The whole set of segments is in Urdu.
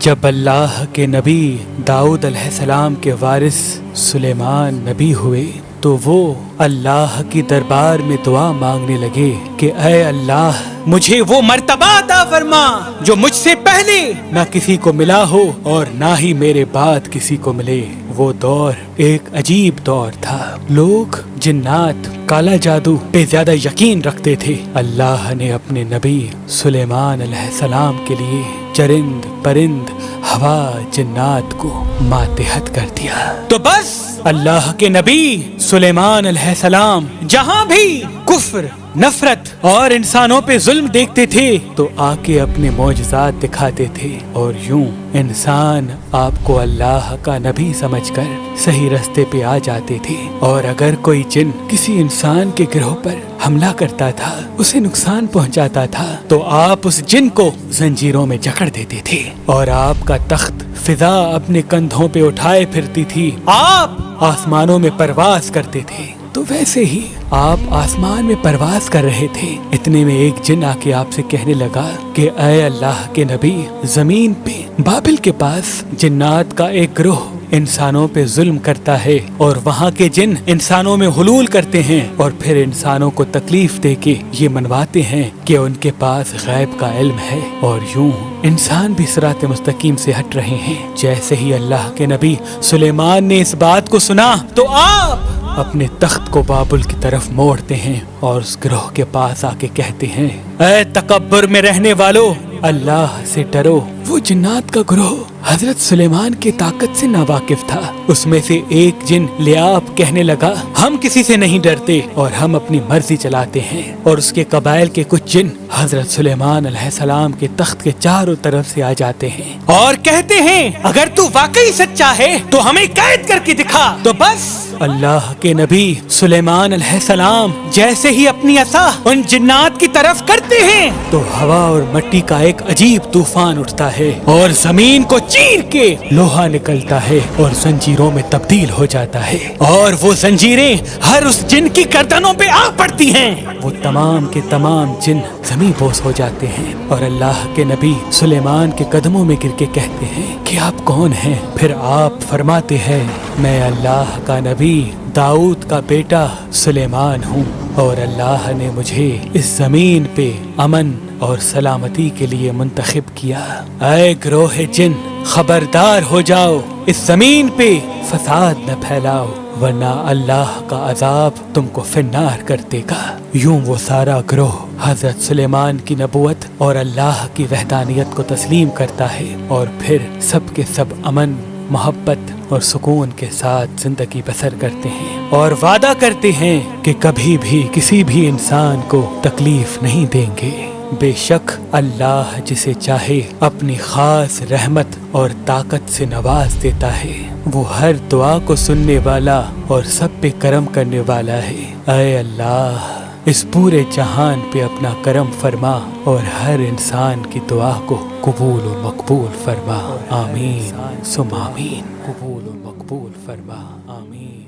جب اللہ کے نبی داؤد علیہ السلام کے وارث سلیمان نبی ہوئے تو وہ اللہ کی دربار میں دعا مانگنے لگے کہ اے اللہ مجھے وہ مرتبہ عطا فرما جو مجھ سے پہلے نہ کسی کو ملا ہو اور نہ ہی میرے بعد کسی کو ملے۔ وہ دور ایک عجیب دور تھا، لوگ جنات کالا جادو پہ زیادہ یقین رکھتے تھے۔ اللہ نے اپنے نبی سلیمان علیہ السلام کے لیے چرند پرند ہوا جنات کو ماتحت کر دیا۔ تو بس اللہ کے نبی سلیمان علیہ السلام جہاں بھی کفر، نفرت اور انسانوں پہ ظلم دیکھتے تھے تو آ کے اپنے معجزات دکھاتے تھے، اور یوں انسان آپ کو اللہ کا نبی سمجھ کر صحیح راستے پہ آ جاتے تھے۔ اور اگر کوئی جن کسی انسان کے گروہ پر حملہ کرتا تھا، اسے نقصان پہنچاتا تھا، تو آپ اس جن کو زنجیروں میں جکڑ دیتے تھے اور آپ کا تخت فضا اپنے کندھوں پہ اٹھائے پھرتی تھی، آپ آسمانوں میں پرواز کرتے تھے۔ تو ویسے ہی آپ آسمان میں پرواز کر رہے تھے، اتنے میں ایک جن آ کے آپ سے کہنے لگا کہ اے اللہ کے نبی، زمین پہ بابل کے پاس جنات کا ایک گروہ انسانوں پہ ظلم کرتا ہے، اور وہاں کے جن انسانوں میں حلول کرتے ہیں اور پھر انسانوں کو تکلیف دے کے یہ منواتے ہیں کہ ان کے پاس غیب کا علم ہے، اور یوں انسان بھی صراط مستقیم سے ہٹ رہے ہیں۔ جیسے ہی اللہ کے نبی سلیمان نے اس بات کو سنا تو آپ اپنے تخت کو بابل کی طرف موڑتے ہیں اور اس گروہ کے پاس آ کے کہتے ہیں اے تکبر میں رہنے والو، اللہ سے ڈرو۔ وہ جنات کا گروہ حضرت سلیمان کی طاقت سے ناواقف تھا۔ اس میں سے ایک جن لیاب کہنے لگا ہم کسی سے نہیں ڈرتے اور ہم اپنی مرضی چلاتے ہیں، اور اس کے قبائل کے کچھ جن حضرت سلیمان علیہ السلام کے تخت کے چاروں طرف سے آ جاتے ہیں اور کہتے ہیں اگر تو واقعی سچا ہے تو ہمیں قید کر کے دکھا۔ تو بس اللہ کے نبی سلیمان علیہ السلام جیسے ہی اپنی عصا ان جنات کی طرف کرتے ہیں تو ہوا اور مٹی کا ایک عجیب طوفان اٹھتا ہے اور زمین کو چیر کے لوہا نکلتا ہے اور زنجیروں میں تبدیل ہو جاتا ہے، اور وہ زنجیریں ہر اس جن کی گردنوں پہ آ پڑتی ہیں۔ وہ تمام کے تمام جن زمین بوس ہو جاتے ہیں، اور اللہ کے نبی سلیمان کے قدموں میں گر کے کہتے ہیں کہ آپ کون ہیں؟ پھر آپ فرماتے ہیں میں اللہ کا نبی داؤد کا بیٹا سلیمان ہوں، اور اللہ نے مجھے اس زمین پہ امن اور سلامتی کے لیے منتخب کیا۔ اے گروہ جن، خبردار ہو جاؤ، اس زمین پہ فساد نہ پھیلاؤ ورنہ اللہ کا عذاب تم کو فنار کر دے گا۔ یوں وہ سارا گروہ حضرت سلیمان کی نبوت اور اللہ کی وحدانیت کو تسلیم کرتا ہے، اور پھر سب کے سب امن، محبت اور سکون کے ساتھ زندگی بسر کرتے ہیں، اور وعدہ کرتے ہیں کہ کبھی بھی کسی بھی انسان کو تکلیف نہیں دیں گے۔ بے شک اللہ جسے چاہے اپنی خاص رحمت اور طاقت سے نواز دیتا ہے، وہ ہر دعا کو سننے والا اور سب پہ کرم کرنے والا ہے۔ اے اللہ، اس پورے جہان پہ اپنا کرم فرما اور ہر انسان کی دعا کو قبول و مقبول فرما، آمین ثم آمین۔ قبول و مقبول فرما، آمین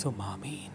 ثم آمین۔